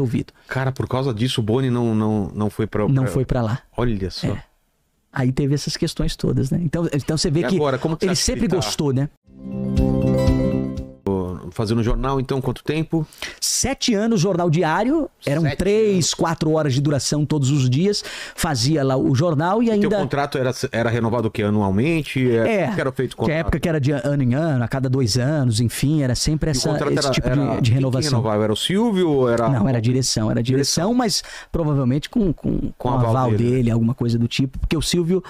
ouvido. Cara, por causa disso o Boni não foi pra... Não foi pra lá. Olha só. É. Aí teve essas questões todas, né? Então você vê E que agora, como que ele você sempre gostou, né? Fazendo jornal, então, quanto tempo? 7 anos, jornal diário. Eram 3, 4 horas de duração todos os dias. Fazia lá o jornal e ainda... Teu contrato era renovado o quê? Anualmente? Que era feito contrato? Que a época que era de ano em ano, a cada 2 anos, enfim, era sempre esse tipo de renovação. Quem renovava? Era o Silvio ou era... Não, era direção. Era direção, mas provavelmente com o aval dele, alguma coisa do tipo. Porque o Silvio,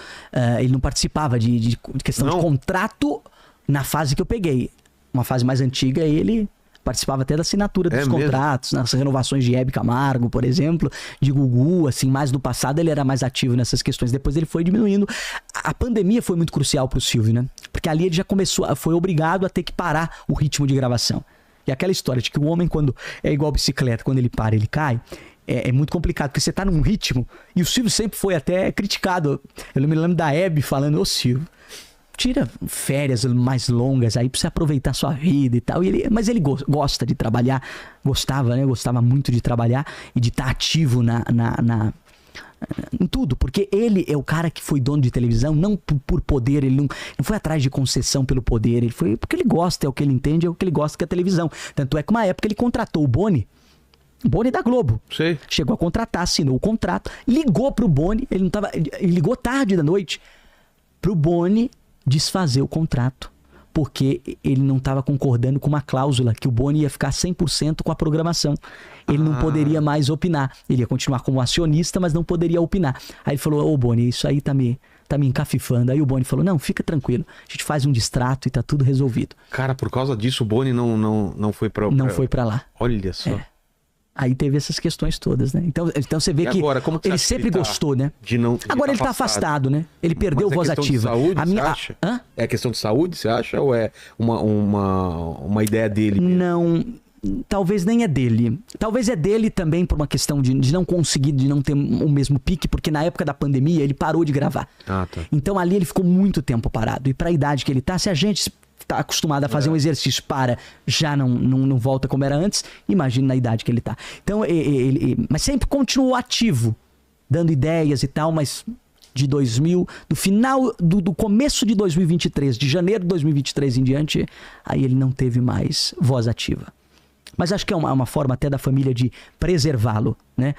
ele não participava de questão de contrato na fase que eu peguei. Uma fase mais antiga, ele participava até da assinatura dos contratos, nas renovações de Hebe Camargo, por exemplo, de Gugu, assim, mais no passado ele era mais ativo nessas questões, depois ele foi diminuindo. A pandemia foi muito crucial pro Silvio, né? Porque ali ele já foi obrigado a ter que parar o ritmo de gravação. E aquela história de que o homem, quando é igual bicicleta, quando ele para, ele cai, é muito complicado, porque você tá num ritmo, e o Silvio sempre foi até criticado. Eu me lembro da Hebe falando, ô Silvio, tira férias mais longas aí pra você aproveitar a sua vida e tal. Mas ele gosta de trabalhar, gostava, né? Gostava muito de trabalhar e de estar ativo em tudo. Porque ele é o cara que foi dono de televisão, não por poder, ele não foi atrás de concessão pelo poder, ele foi porque ele gosta, é o que ele entende, é o que ele gosta que é a televisão. Tanto é que uma época ele contratou o Boni da Globo. Sei. Chegou a contratar, assinou o contrato, ligou pro Boni, ele ligou tarde da noite pro Boni desfazer o contrato, porque ele não estava concordando com uma cláusula que o Boni ia ficar 100% com a programação. Ele não poderia mais opinar. Ele ia continuar como acionista, mas não poderia opinar. Aí ele falou, ô Boni, isso aí tá me encafifando. Aí o Boni falou, não, fica tranquilo, a gente faz um distrato e tá tudo resolvido. Cara, por causa disso o Boni não foi pra... Não foi pra lá. Olha só. Aí teve essas questões todas, né? Então você vê agora, como ele sempre gostou, né? Agora ele tá afastado, né? Ele perdeu voz ativa. Saúde, você acha? É questão de saúde, você acha? Ou é uma ideia dele mesmo? Não, talvez nem é dele. Talvez é dele também por uma questão de não conseguir, de não ter o mesmo pique, porque na época da pandemia ele parou de gravar. Tá. Então ali ele ficou muito tempo parado. E pra idade que ele tá, se a gente tá acostumado a fazer um exercício já não volta como era antes, imagina na idade que ele tá. Então, mas sempre continuou ativo, dando ideias e tal, mas do final, do começo de 2023, de janeiro de 2023 em diante, aí ele não teve mais voz ativa. Mas acho que é uma forma até da família de preservá-lo, né?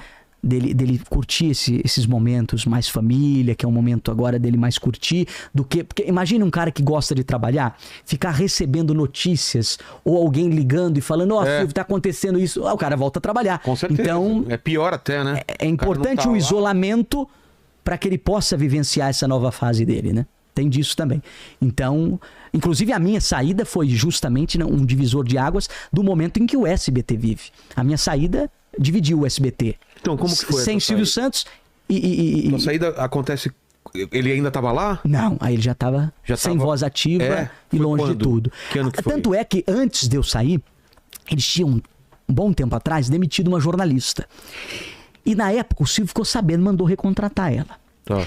Dele curtir esses momentos mais família, que é um momento agora dele mais curtir, do que... Porque imagina um cara que gosta de trabalhar, ficar recebendo notícias, ou alguém ligando e falando, Silvio, tá acontecendo isso, o cara volta a trabalhar. Com certeza. Então, é pior até, né? É importante o isolamento para que ele possa vivenciar essa nova fase dele, né? Tem disso também. Então, inclusive a minha saída foi justamente um divisor de águas do momento em que o SBT vive. A minha saída dividiu o SBT. Então, como que foi sem Silvio Santos A saída acontece... Ele ainda estava lá? Não, aí ele já estava sem voz ativa e longe de tudo. Que ano que foi? Tanto é que antes de eu sair, eles tinham, um bom tempo atrás, demitido uma jornalista. E na época o Silvio ficou sabendo, mandou recontratar ela. Tá.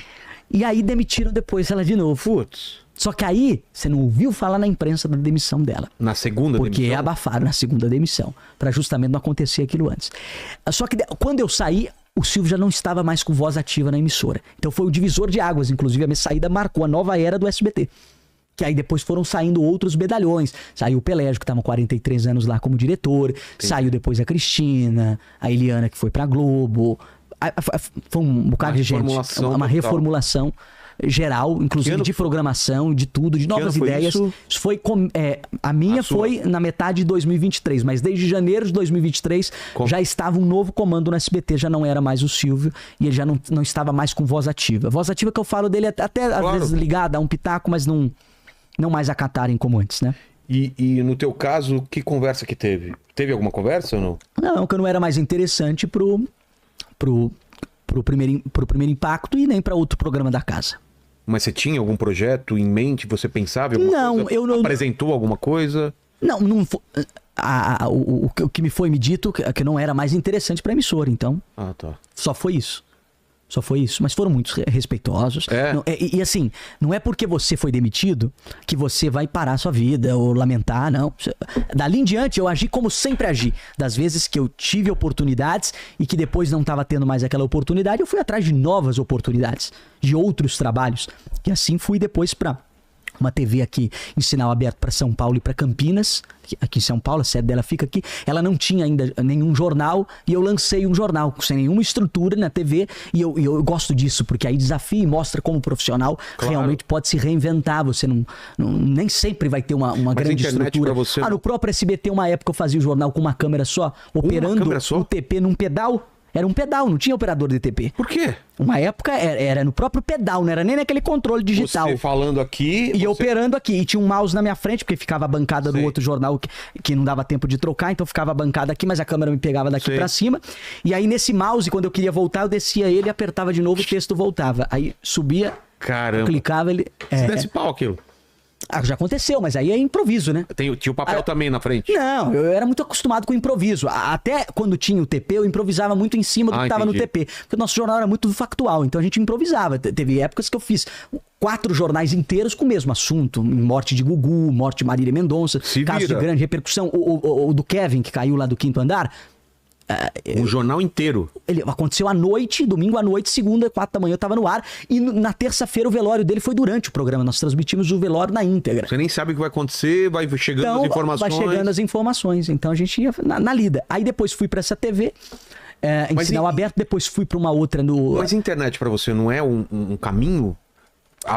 E aí demitiram depois ela de novo. Putz. Só que aí você não ouviu falar na imprensa da demissão dela. Na segunda demissão? Porque abafaram na segunda demissão, para justamente não acontecer aquilo antes. Só que quando eu saí, o Silvio já não estava mais com voz ativa na emissora. Então foi o divisor de águas, inclusive a minha saída marcou a nova era do SBT. Que aí depois foram saindo outros medalhões. Saiu o Pelégio, que estava com 43 anos lá como diretor. Entendi. Saiu depois a Cristina, a Eliana, que foi pra Globo. Foi um bocado de gente. Uma reformulação geral, inclusive de programação, de tudo, de novas ideias. Isso foi a minha foi na metade de 2023, mas desde janeiro de 2023 já estava um novo comando no SBT, já não era mais o Silvio e ele já não estava mais com voz ativa. Voz ativa que eu falo dele até às vezes ligada a um pitaco, mas não mais acatarem como antes, né? E no teu caso, que conversa que teve? Teve alguma conversa ou não? Não, que não era mais interessante pro primeiro impacto e nem para outro programa da casa. Mas você tinha algum projeto em mente? Você pensava em alguma coisa? Eu não... Apresentou alguma coisa? Não o que me foi me dito que não era mais interessante para a emissora, então. Tá. Só foi isso. Só foi isso. Mas foram muito respeitosos. E assim, não é porque você foi demitido que você vai parar a sua vida ou lamentar, não. Dali em diante, eu agi como sempre agi. Das vezes que eu tive oportunidades e que depois não estava tendo mais aquela oportunidade, eu fui atrás de novas oportunidades, de outros trabalhos. E assim fui depois para uma TV aqui em sinal aberto para São Paulo e para Campinas, aqui em São Paulo, a sede dela fica aqui. Ela não tinha ainda nenhum jornal e eu lancei um jornal sem nenhuma estrutura na TV e eu gosto disso, porque aí desafia e mostra como o profissional realmente pode se reinventar. Você nem sempre vai ter uma grande estrutura. Você no próprio SBT, uma época eu fazia o jornal com uma câmera só, operando o TP num pedal. Era um pedal, não tinha operador de TP. Por quê? Uma época era no próprio pedal, não era nem naquele controle digital. Você falando aqui... E operando aqui. E tinha um mouse na minha frente, porque ficava a bancada do outro jornal que não dava tempo de trocar, então ficava a bancada aqui, mas a câmera me pegava daqui pra cima. E aí nesse mouse, quando eu queria voltar, eu descia ele, apertava de novo, o texto voltava. Aí subia, clicava, ele... Se desse pau aquilo. Já aconteceu, mas aí é improviso, né? Tinha o papel também na frente. Não, eu era muito acostumado com improviso. Até quando tinha o TP, eu improvisava muito em cima do que estava no TP. Porque o nosso jornal era muito factual, então a gente improvisava. Teve épocas que eu fiz 4 jornais inteiros com o mesmo assunto. Morte de Gugu, morte de Marília Mendonça, caso de grande repercussão. O do Kevin, que caiu lá do 5º andar. Um jornal inteiro. Ele aconteceu à noite, domingo à noite, segunda, 4 da manhã eu tava no ar. E na terça-feira o velório dele foi durante o programa. Nós transmitimos o velório na íntegra. Você nem sabe o que vai acontecer, vai chegando as informações. Vai chegando as informações. Então a gente ia na lida. Aí depois fui pra essa TV, em sinal aberto, depois fui pra uma outra no... Mas a internet pra você não é um caminho?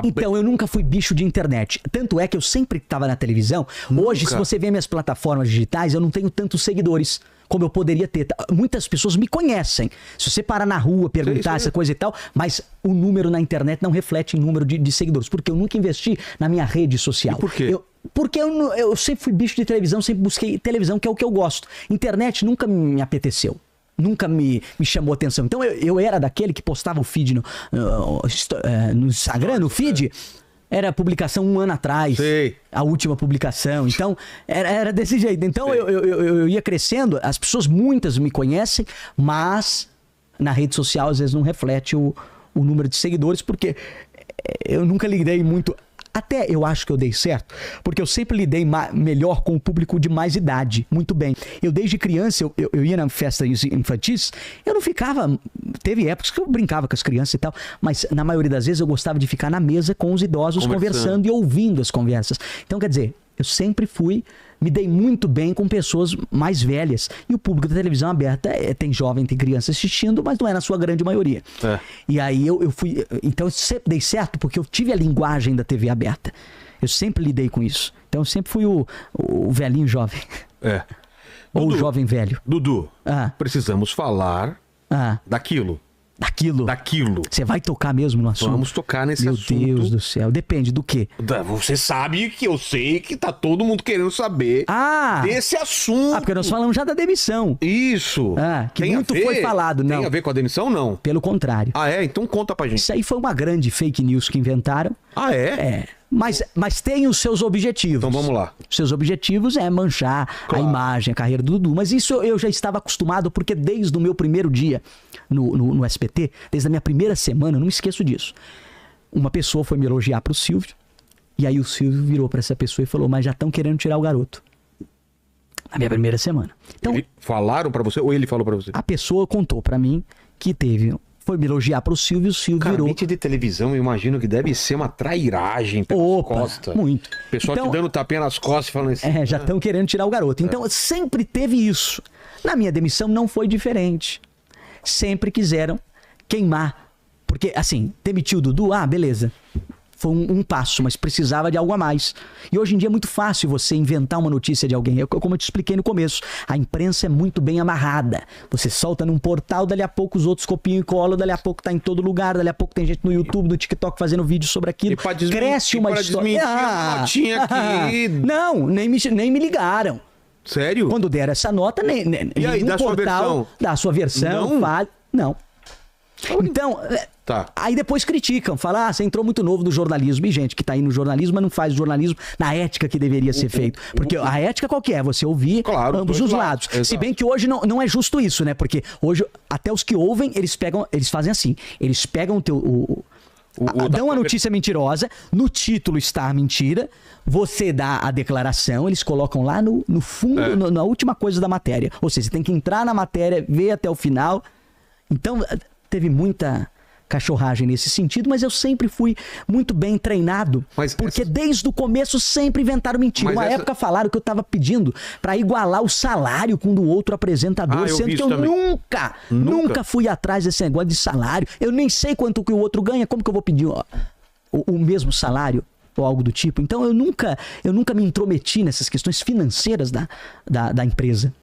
Então, eu nunca fui bicho de internet. Tanto é que eu sempre estava na televisão. Hoje, se você vê minhas plataformas digitais, eu não tenho tantos seguidores como eu poderia ter. Muitas pessoas me conhecem. Se você parar na rua, perguntar essa coisa e tal, mas o número na internet não reflete em número de seguidores. Porque eu nunca investi na minha rede social. E por quê? Porque eu sempre fui bicho de televisão, sempre busquei televisão, que é o que eu gosto. Internet nunca me apeteceu. Nunca me chamou atenção. Então eu era daquele que postava o feed no Instagram, no feed. Era publicação 1 ano atrás. A última publicação. Então, era desse jeito. Então eu ia crescendo. As pessoas, muitas me conhecem, mas na rede social às vezes não reflete o número de seguidores, porque eu nunca lidei muito. Até eu acho que eu dei certo, porque eu sempre lidei melhor com o público de mais idade, muito bem. Eu desde criança, eu ia na festa infantis, eu não ficava... Teve épocas que eu brincava com as crianças e tal, mas na maioria das vezes eu gostava de ficar na mesa com os idosos conversando e ouvindo as conversas. Então, quer dizer, eu sempre me dei muito bem com pessoas mais velhas. E o público da televisão aberta tem jovem, tem criança assistindo, mas não é na sua grande maioria. E aí eu fui... Então eu sempre dei certo porque eu tive a linguagem da TV aberta. Eu sempre lidei com isso. Então eu sempre fui o velhinho jovem. Ou Dudu, o jovem velho. Dudu, precisamos falar daquilo. Daquilo. Você vai tocar mesmo no assunto? Vamos tocar nesse assunto. Meu Deus do céu. Depende do quê? Você sabe que eu sei que tá todo mundo querendo saber desse assunto. Porque nós falamos já da demissão. Isso. Que tem muito foi falado, não. Tem a ver com a demissão, não? Pelo contrário. Então conta pra gente. Isso aí foi uma grande fake news que inventaram. Mas tem os seus objetivos. Então vamos lá. Seus objetivos é manchar a imagem, a carreira do Dudu. Mas isso eu já estava acostumado, porque desde o meu primeiro dia no SBT, desde a minha primeira semana, eu não me esqueço disso. Uma pessoa foi me elogiar pro Silvio, e aí o Silvio virou pra essa pessoa e falou: mas já estão querendo tirar o garoto. Na minha primeira semana. Então, falaram pra você ou ele falou pra você? A pessoa contou pra mim que foi me elogiar pro Silvio, o Silvio virou... de televisão, eu imagino que deve ser uma trairagem pelas costas. Muito. O pessoal te dando tapinha nas costas e falando assim... já estão querendo tirar o garoto. Então, sempre teve isso. Na minha demissão não foi diferente. Sempre quiseram queimar. Porque, assim, demitiu o Dudu, beleza. Foi um passo, mas precisava de algo a mais. E hoje em dia é muito fácil você inventar uma notícia de alguém. Como eu te expliquei no começo, a imprensa é muito bem amarrada. Você solta num portal, dali a pouco os outros copiam e colam, dali a pouco tá em todo lugar, dali a pouco tem gente no YouTube, no TikTok fazendo vídeo sobre aquilo. Cresce uma história. Uma notinha aqui. Não, nem me ligaram. Sério? Quando deram essa nota, nem e aí, dá portal, sua versão? Dá a sua versão, não. Então, aí depois criticam, falam, você entrou muito novo no jornalismo. E gente que tá aí no jornalismo, mas não faz o jornalismo na ética que deveria ser feito. Porque a ética qual que é? Você ouvir ambos os lados. Se bem que hoje não é justo isso, né? Porque hoje, até os que ouvem, eles fazem assim. Eles pegam dão a notícia mentirosa, no título está a mentira, você dá a declaração, eles colocam lá no fundo, na última coisa da matéria. Ou seja, você tem que entrar na matéria, ver até o final. Então, teve muita cachorragem nesse sentido, mas eu sempre fui muito bem treinado, porque desde o começo sempre inventaram mentira. Uma época falaram que eu tava pedindo para igualar o salário com o do outro apresentador, sendo que eu nunca fui atrás desse negócio de salário. Eu nem sei quanto que o outro ganha, como que eu vou pedir o mesmo salário? Ou algo do tipo. Então eu nunca me intrometi nessas questões financeiras da empresa.